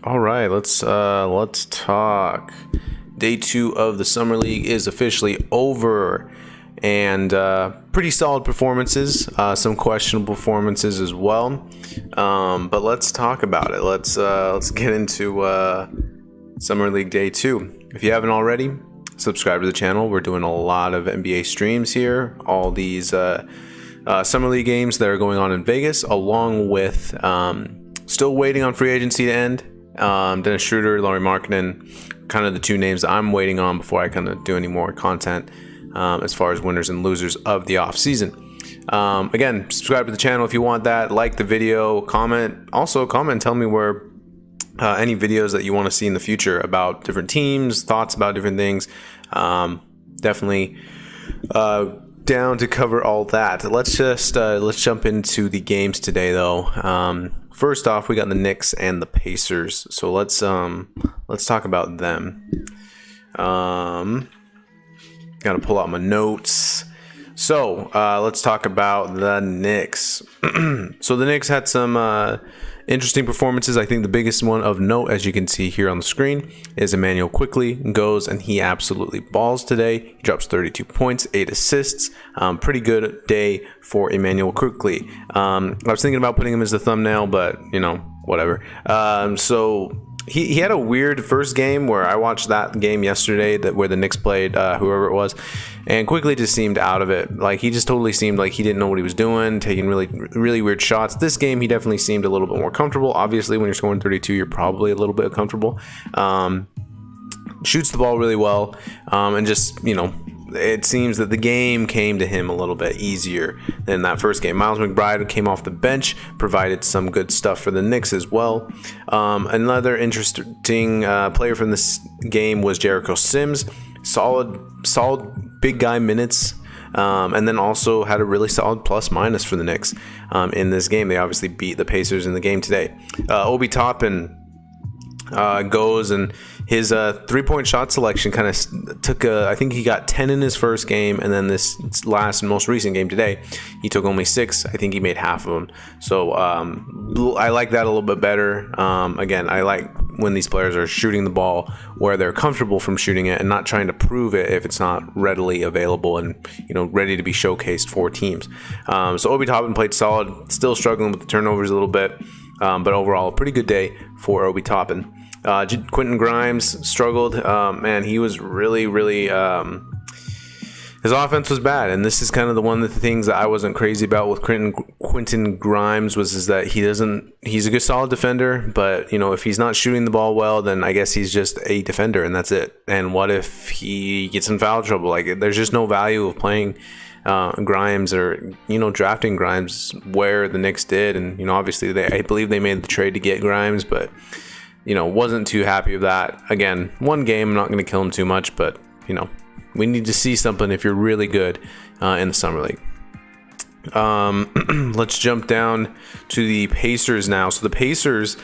All right, let's talk. Day 2 of the summer league is officially over, and pretty solid performances. Some questionable performances as well. But let's talk about it. Let's get into summer league day 2. If you haven't already, subscribe to the channel. We're doing a lot of NBA streams here. All these summer league games that are going on in Vegas, along with still waiting on free agency to end. Dennis Schroeder, Lauri Markkanen, kind of the two names that I'm waiting on before I kind of do any more content as far as winners and losers of the off season. Again, subscribe to the channel if you want that. Like the video, comment. Also, comment. Tell me where any videos that you want to see in the future about different teams, thoughts about different things. Definitely down to cover all that. Let's jump into the games today, though. First off, we got the Knicks and the Pacers. So let's talk about them. Got to pull out my notes. So let's talk about the Knicks. So the Knicks had some interesting performances. I think the biggest one of note, as you can see here on the screen, is Immanuel Quickley goes and he absolutely balls today. He drops 32 points, 8 assists. Pretty good day for Immanuel Quickley. I was thinking about putting him as the thumbnail, but whatever. So he had a weird first game where I watched that game yesterday where the Knicks played whoever it was, and Quickley just seemed out of it. Like, he just totally seemed like he didn't know what he was doing, taking really weird shots. This game, he definitely seemed a little bit more comfortable. Obviously, when you're scoring 32, you're probably a little bit comfortable. Shoots the ball really well, and just, it seems that the game came to him a little bit easier than that first game. Miles McBride came off the bench, provided some good stuff for the Knicks as well. Another interesting player from this game was Jericho Sims. Solid big guy minutes, and then also had a really solid plus-minus for the Knicks in this game. They obviously beat the Pacers in the game today. Obi Toppin goes, and his 3-point shot selection kind of took I think he got 10 in his first game, and then this most recent game today, he took only 6. I think he made half of them. So I like that a little bit better. Again, I like when these players are shooting the ball where they're comfortable from shooting it and not trying to prove it if it's not readily available and ready to be showcased for teams. So Obi Toppin played solid, still struggling with the turnovers a little bit, but overall a pretty good day for Obi Toppin. Quentin Grimes struggled. Man, he was really his offense was bad, and this is kind of one of the things that I wasn't crazy about with Quentin Grimes is that he's a good solid defender, but if he's not shooting the ball well, then I guess he's just a defender and that's it. And what if he gets in foul trouble? Like, there's just no value of playing Grimes or drafting Grimes where the Knicks did. And obviously I believe they made the trade to get Grimes, but wasn't too happy with that. Again, one game, I'm not going to kill him too much, but we need to see something if you're really good in the summer league. Let's jump down to the Pacers now. So the Pacers,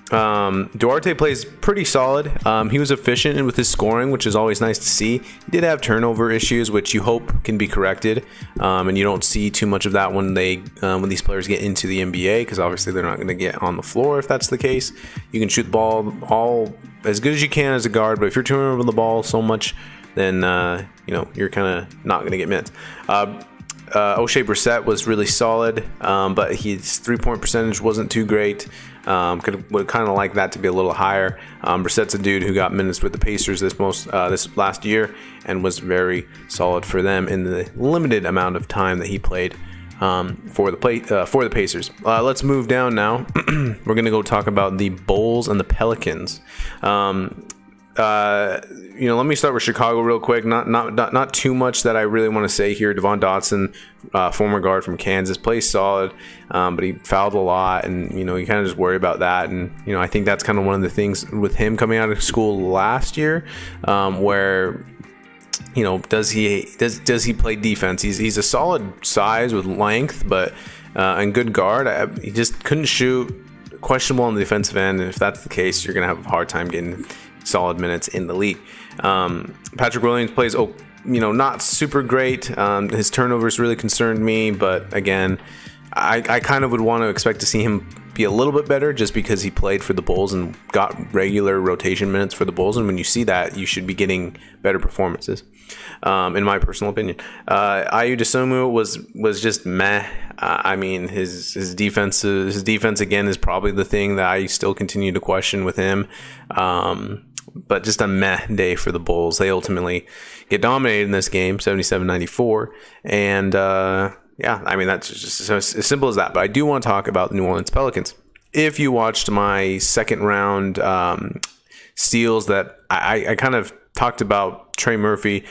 Duarte plays pretty solid. He was efficient with his scoring, which is always nice to see. He did have turnover issues, which you hope can be corrected, and you don't see too much of that when these players get into the NBA, because obviously they're not going to get on the floor if that's the case. You can shoot the ball all as good as you can as a guard, but if you're turning over the ball so much, then you're kind of not going to get minutes. O'Shea Brissett was really solid, but his 3-point percentage wasn't too great. Would kind of like that to be a little higher. Brissett's a dude who got minutes with the Pacers this last year and was very solid for them in the limited amount of time that he played for the Pacers. Let's move down now. We're gonna go talk about the Bulls and the Pelicans. Let me start with Chicago real quick. Not too much that I really want to say here. Devon Dodson, former guard from Kansas, plays solid, but he fouled a lot, and you kind of just worry about that. And I think that's kind of one of the things with him coming out of school last year, where does he play defense? He's a solid size with length, but and good guard. He just couldn't shoot. Questionable on the defensive end, and if that's the case, you're gonna have a hard time getting solid minutes in the league. Patrick Williams plays not super great. His turnovers really concerned me, but again, I kind of would want to expect to see him be a little bit better just because he played for the Bulls and got regular rotation minutes for the Bulls. And when you see that, you should be getting better performances, in my personal opinion. Ayu Dosunmu was just meh. I mean, his defense again is probably the thing that I still continue to question with him. But just a meh day for the Bulls. They ultimately get dominated in this game, 77-94. And yeah, I mean, that's just as simple as that. But I do want to talk about the New Orleans Pelicans. If you watched my second round steals, that I kind of talked about Trey Murphy,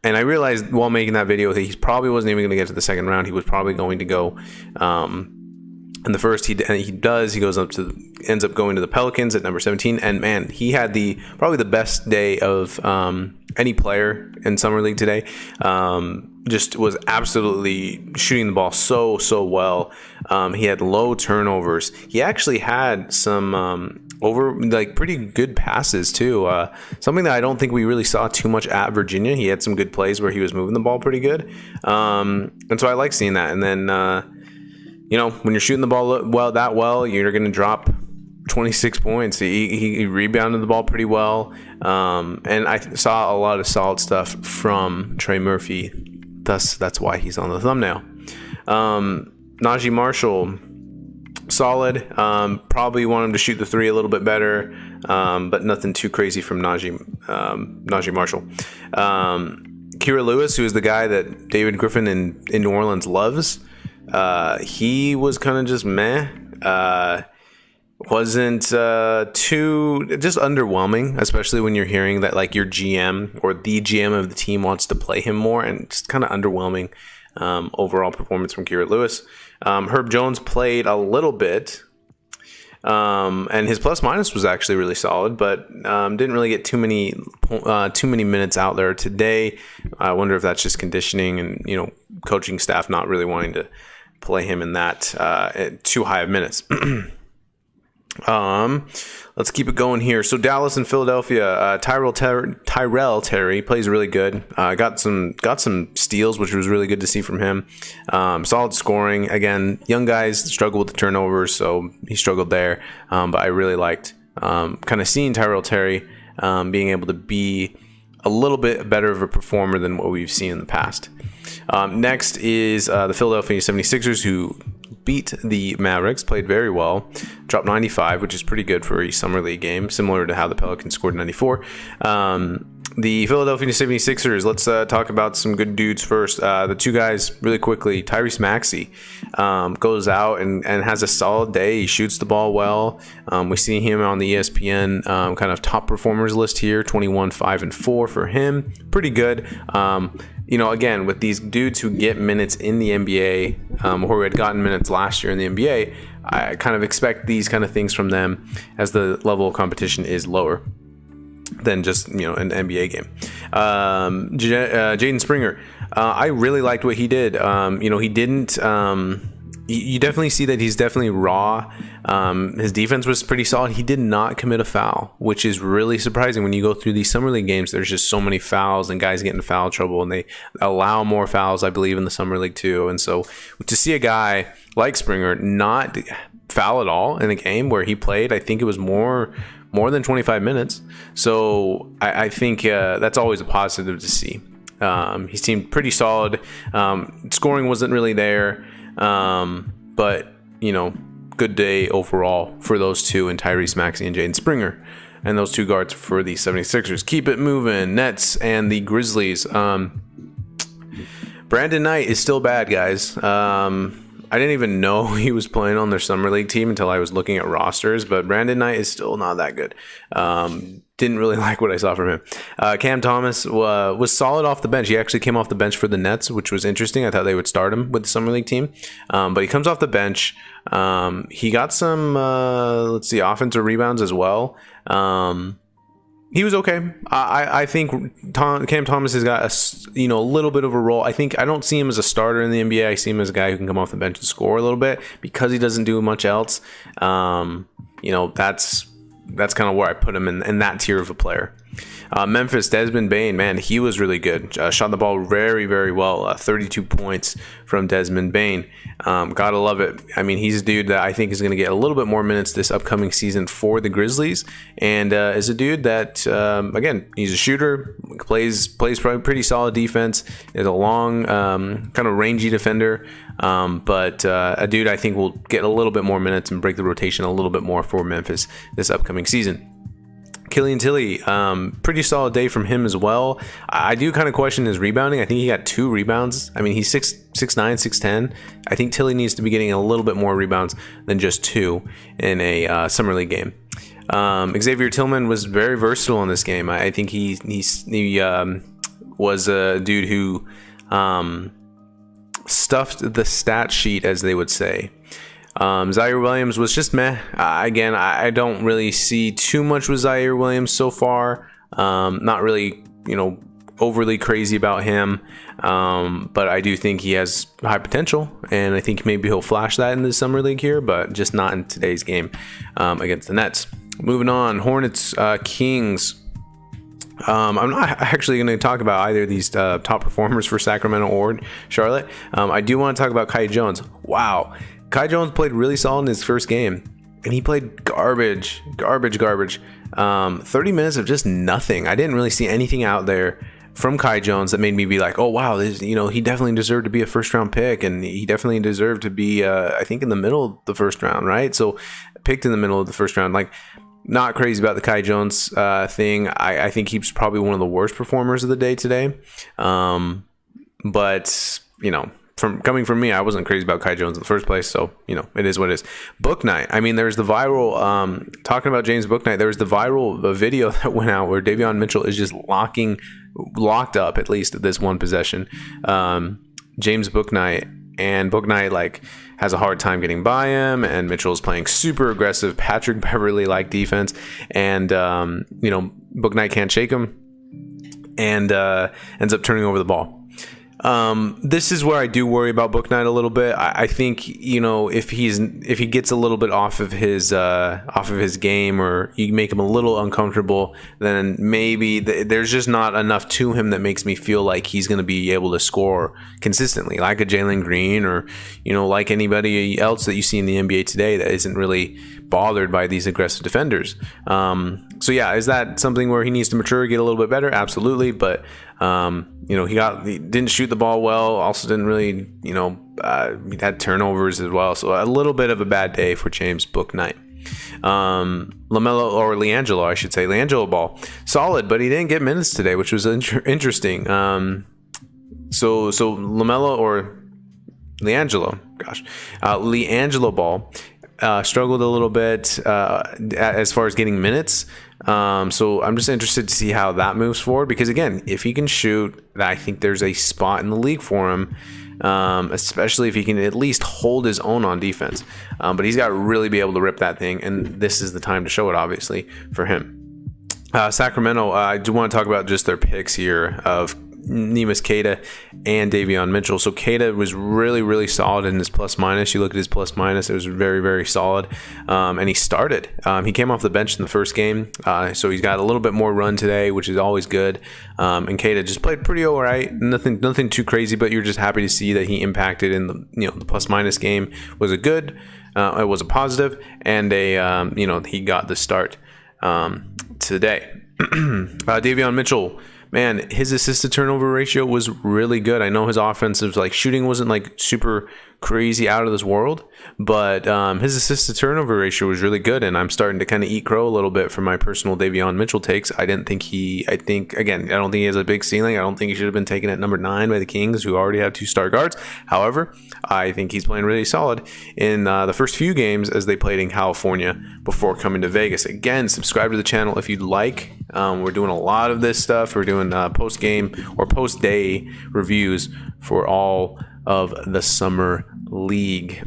and I realized while making that video that he probably wasn't even going to get to the second round. He was probably going to go in the first. He ends up going to the Pelicans at number 17. And man, he had probably the best day of any player in Summer League today. Just was absolutely shooting the ball so well. He had low turnovers. He actually had some pretty good passes too. Something that I don't think we really saw too much at Virginia. He had some good plays where he was moving the ball pretty good. And so I like seeing that. And then when you're shooting the ball that well, you're going to drop 26 points. He rebounded the ball pretty well. And I saw a lot of solid stuff from Trey Murphy. Thus, that's why he's on the thumbnail. Najee Marshall, solid. Probably want him to shoot the three a little bit better, but nothing too crazy from Najee Marshall. Kira Lewis, who is the guy that David Griffin in New Orleans loves, he was kind of just meh. Wasn't too just underwhelming, especially when you're hearing that like your GM or the GM of the team wants to play him more, and just kind of underwhelming overall performance from Kira Lewis. Herb Jones played a little bit, and his plus minus was actually really solid, but didn't really get too many minutes out there today. I wonder if that's just conditioning and coaching staff not really wanting to play him in that too high of minutes. Let's keep it going here. So Dallas and Philadelphia, Tyrell Terry plays really good. Got some steals, which was really good to see from him. Solid scoring. Again, young guys struggle with the turnovers, so he struggled there. But I really liked kind of seeing Tyrell Terry being able to be a little bit better of a performer than what we've seen in the past. Next is the Philadelphia 76ers, who beat the Mavericks, played very well, dropped 95, which is pretty good for a Summer League game, similar to how the Pelicans scored 94. The Philadelphia 76ers, let's talk about some good dudes first. The two guys, really quickly, Tyrus Maxie goes out and has a solid day. He shoots the ball well. We see him on the ESPN kind of top performers list here, 21, 5, and 4 for him. Pretty good. Again, with these dudes who get minutes in the NBA, or who had gotten minutes last year in the NBA, I kind of expect these kind of things from them as the level of competition is lower than just an NBA game. Jaden Springer, I really liked what he did. He didn't. You definitely see that he's definitely raw. His defense was pretty solid. He did not commit a foul, which is really surprising when you go through these Summer League games. There's just so many fouls and guys get in foul trouble, and they allow more fouls, I believe, in the Summer League too. And so to see a guy like Springer not foul at all in a game where he played, I think it was more than 25 minutes. So I think that's always a positive to see. He seemed pretty solid. Scoring wasn't really there. But good day overall for those two, and Tyrese Maxey and Jaden Springer, and those two guards for the 76ers. Keep it moving. Nets and the Grizzlies. Brandon Knight is still bad, guys. I didn't even know he was playing on their Summer League team until I was looking at rosters, but Brandon Knight is still not that good. Didn't really like what I saw from him. Cam Thomas was solid off the bench. He actually came off the bench for the Nets, which was interesting. I thought they would start him with the Summer League team. But he comes off the bench. He got some, offensive rebounds as well. He was okay. I think Cam Thomas has got a little bit of a role. I don't see him as a starter in the NBA. I see him as a guy who can come off the bench and score a little bit because he doesn't do much else. That's kind of where I put him in that tier of a player. Memphis, Desmond Bane, man, he was really good. Shot the ball very, very well. 32 points from Desmond Bane. Gotta love it. I mean, he's a dude that I think is going to get a little bit more minutes this upcoming season for the Grizzlies, and is a dude that, again, he's a shooter, plays pretty solid defense. Is a long, kind of rangy defender, but a dude I think will get a little bit more minutes and break the rotation a little bit more for Memphis this upcoming season. Killian Tilly, pretty solid day from him as well. I do kind of question his rebounding. I think he got 2 rebounds. I mean, he's 6'9", 6'10". I think Tilly needs to be getting a little bit more rebounds than just 2 in a summer league game. Xavier Tillman was very versatile in this game. I think he was a dude who stuffed the stat sheet, as they would say. Zaire Williams was just meh. Again, I don't really see too much with Zaire Williams so far. Not really, overly crazy about him. But I do think he has high potential, and I think maybe he'll flash that in the summer league here, but just not in today's game against the Nets. Moving on, Hornets, Kings. I'm not actually going to talk about either of these top performers for Sacramento or Charlotte. I do want to talk about Kai Jones. Wow. Kai Jones played really solid in his first game, and he played garbage. 30 minutes of just nothing. I didn't really see anything out there from Kai Jones that made me be like, oh, wow, this, he definitely deserved to be a first-round pick, and he definitely deserved to be, I think, in the middle of the first round, right? So picked in the middle of the first round. Like, not crazy about the Kai Jones thing. I think he's probably one of the worst performers of the day today. But, coming from me, I wasn't crazy about Kai Jones in the first place, so it is what it is. Book night. I mean, there's the viral talking about James Bouknight. There was the viral video that went out where Davion Mitchell is just locked up, at least at this one possession. James Bouknight, and Bouknight has a hard time getting by him, and Mitchell's playing super aggressive Patrick Beverley like defense, and Bouknight can't shake him, and ends up turning over the ball. This is where I do worry about Bouknight a little bit. I think if he gets a little bit off of his game, or you make him a little uncomfortable, then maybe there's just not enough to him that makes me feel like he's going to be able to score consistently, like a Jalen Green, or like anybody else that you see in the NBA today that isn't really bothered by these aggressive defenders. So yeah, is that something where he needs to mature, get a little bit better? Absolutely, but he didn't shoot the ball well. Also didn't really, he had turnovers as well. So a little bit of a bad day for James Bouknight. LiAngelo, I should say. LiAngelo Ball, solid, but he didn't get minutes today, which was interesting. So LaMelo or LiAngelo, LiAngelo Ball struggled a little bit as far as getting minutes. So I'm just interested to see how that moves forward, because again, if he can shoot, I think there's a spot in the league for him, especially if he can at least hold his own on defense. But he's got to really be able to rip that thing, and this is the time to show it, obviously, for him. Sacramento, I do want to talk about just their picks here of Neemias Queta and Davion Mitchell. So Queta was really, really solid in his plus minus. You look at his plus minus, it was very, very solid. And he started. He came off the bench in the first game, so he's got a little bit more run today, which is always good. And Queta just played pretty all right. Nothing too crazy, but you're just happy to see that he impacted in the plus minus game. Was a good, it was a positive, and he got the start today. Davion Mitchell, man, his assist to turnover ratio was really good. I know his offensive shooting wasn't super crazy out of this world, but his assist to turnover ratio was really good, and I'm starting to kind of eat crow a little bit for my personal Davion Mitchell takes. I don't think he has a big ceiling. I don't think he should have been taken at number 9 by the Kings, who already have 2 star guards. However, I think he's playing really solid in the first few games as they played in California before coming to Vegas. Again, subscribe to the channel if you'd like. We're doing a lot of this stuff. We're doing post-game or post-day reviews for all of the summer league.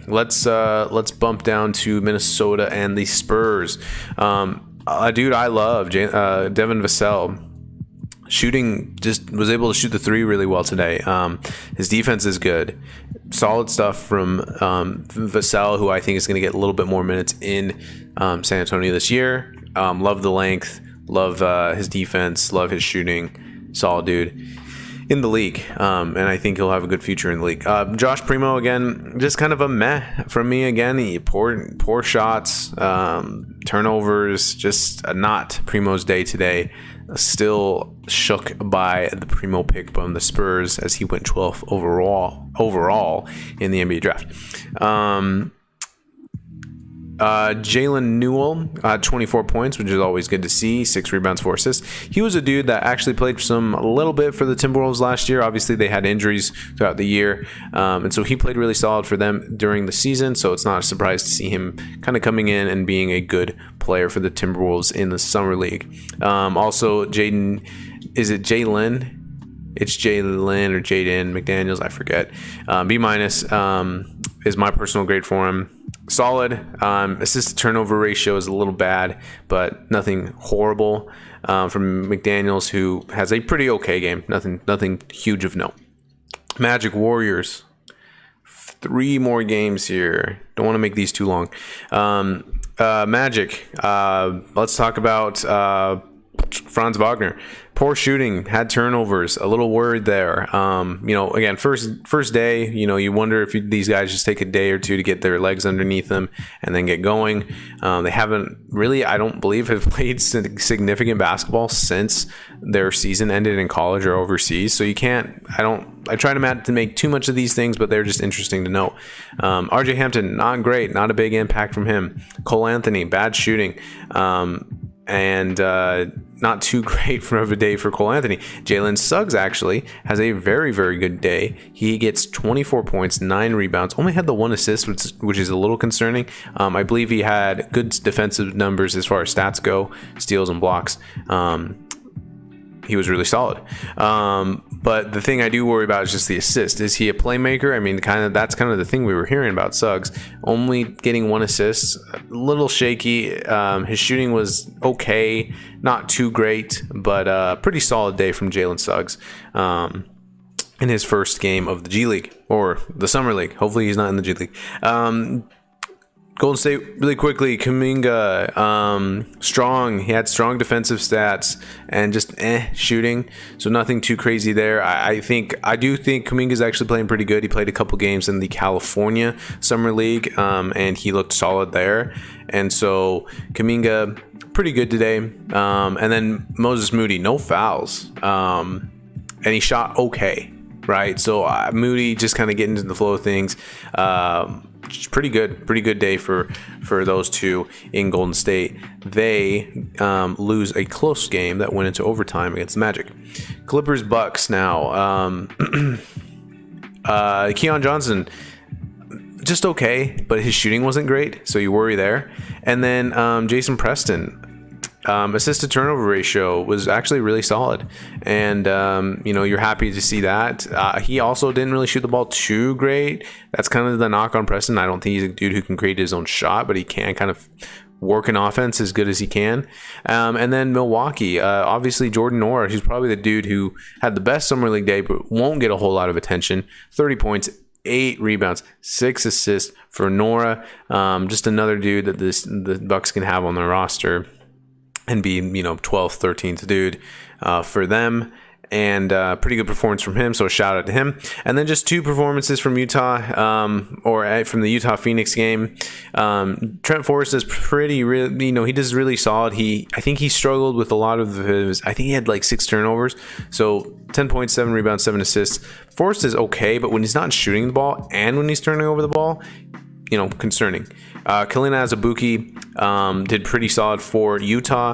Let's bump down to Minnesota and the Spurs. A dude I love, Devin Vassell. Shooting, just was able to shoot the 3 really well today. His defense is good. Solid stuff from Vassell, who I think is going to get a little bit more minutes in San Antonio this year. Love the length. Love his defense. Love his shooting. Solid dude in the league, and I think he'll have a good future in the league. Josh Primo, again, just kind of a meh from me again. He poor shots, turnovers, just not Primo's day today. Still shook by the Primo pick from the Spurs as he went 12th overall in the NBA draft. Jalen Newell, 24 points, which is always good to see. 6 rebounds, 4 assists. He was a dude that actually played a little bit for the Timberwolves last year. Obviously, they had injuries throughout the year, and so he played really solid for them during the season. So it's not a surprise to see him kind of coming in and being a good player for the Timberwolves in the summer league. Also, Jaden, is it Jalen? It's Jalen or Jaden Mcdaniels, I forget. B- is my personal grade for him. Solid. Assist to turnover ratio is a little bad, but nothing horrible from McDaniels, who has a pretty okay game. Nothing huge of note. Magic Warriors. 3 more games here. Don't want to make these too long. Magic. Let's talk about Franz Wagner. Poor shooting, had turnovers, a little worried there. Again, first day, you wonder if these guys just take a day or two to get their legs underneath them and then get going. They haven't really, I don't believe, have played significant basketball since their season ended in college or overseas. So I try not to make too much of these things, but they're just interesting to note. RJ Hampton, not great, not a big impact from him. Cole Anthony, bad shooting. And not too great of a day for Cole Anthony. Jalen Suggs actually has a very, very good day. He gets 24 points, 9 rebounds, only had the 1 assist, which is a little concerning. I believe he had good defensive numbers as far as stats go, steals and blocks. He was really solid. But the thing I do worry about is just the assist. Is he a playmaker? I mean, that's kind of the thing we were hearing about Suggs. Only getting 1 assist, a little shaky. His shooting was okay, not too great, but pretty solid day from Jalen Suggs in his first game of the G League or the Summer League. Hopefully he's not in the G League. Golden State, really quickly, Kuminga, strong. He had strong defensive stats and just shooting, so nothing too crazy there. I do think Kuminga's actually playing pretty good. He played a couple games in the California Summer League, and he looked solid there. And so Kuminga, pretty good today. And then Moses Moody, no fouls, and he shot okay, right? So Moody just kind of getting into the flow of things. Pretty good day for those two in Golden State. They lose a close game that went into overtime against the Magic. Clippers Bucks now. Keon Johnson, just okay, but his shooting wasn't great, so you worry there. And then Jason Preston, assist to turnover ratio was actually really solid, and you're happy to see that. He also didn't really shoot the ball too great. That's kind of the knock on Preston. I don't think he's a dude who can create his own shot, but he can kind of work an offense as good as he can. And then Milwaukee, obviously Jordan Nwora, who's probably the dude who had the best Summer League day but won't get a whole lot of attention. 30 points, 8 rebounds, 6 assists for Nwora. Just another dude that the Bucks can have on their roster and be 12th, 13th dude for them. And pretty good performance from him, so a shout out to him. And then just 2 performances from Utah, or from the Utah Phoenix game. Trent Forrest is he does really solid. I think he struggled with a lot of I think he had like 6 turnovers, so 10 points, 7 rebounds, 7 assists. Forrest is okay, but when he's not shooting the ball and when he's turning over the ball, concerning. Killian Tilly did pretty solid for Utah.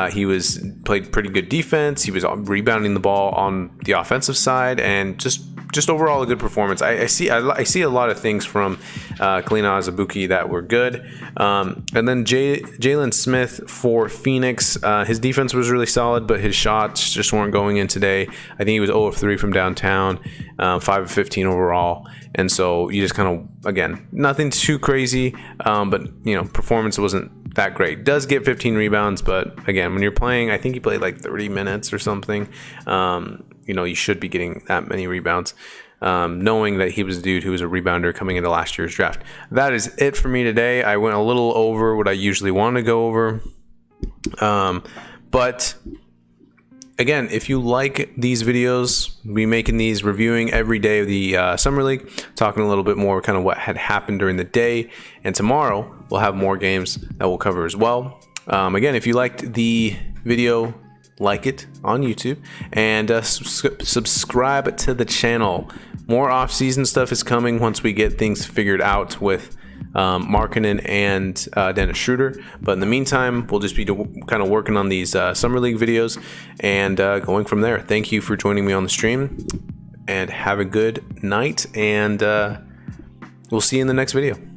He played pretty good defense. He was rebounding the ball on the offensive side, and just overall a good performance. I see a lot of things from Killian Tilly that were good. And then Jalen Smith for Phoenix. His defense was really solid, but his shots just weren't going in today. I think he was 0 of 3 from downtown, 5 of 15 overall. And so you just kind of, again, nothing too crazy, but performance wasn't that great. Does get 15 rebounds, but again, when you're playing, I think he played like 30 minutes or something. You should be getting that many rebounds, knowing that he was a dude who was a rebounder coming into last year's draft. That is it for me today. I went a little over what I usually want to go over. But again, if you like these videos, we making these reviewing every day of the Summer League, talking a little bit more kind of what had happened during the day. And tomorrow we'll have more games that we'll cover as well. Again, if you liked the video, like it on YouTube and subscribe to the channel. More off-season stuff is coming once we get things figured out with Markkanen and Dennis Schroeder. But in the meantime, we'll just be kind of working on these Summer League videos and going from there. Thank you for joining me on the stream, and have a good night, and we'll see you in the next video.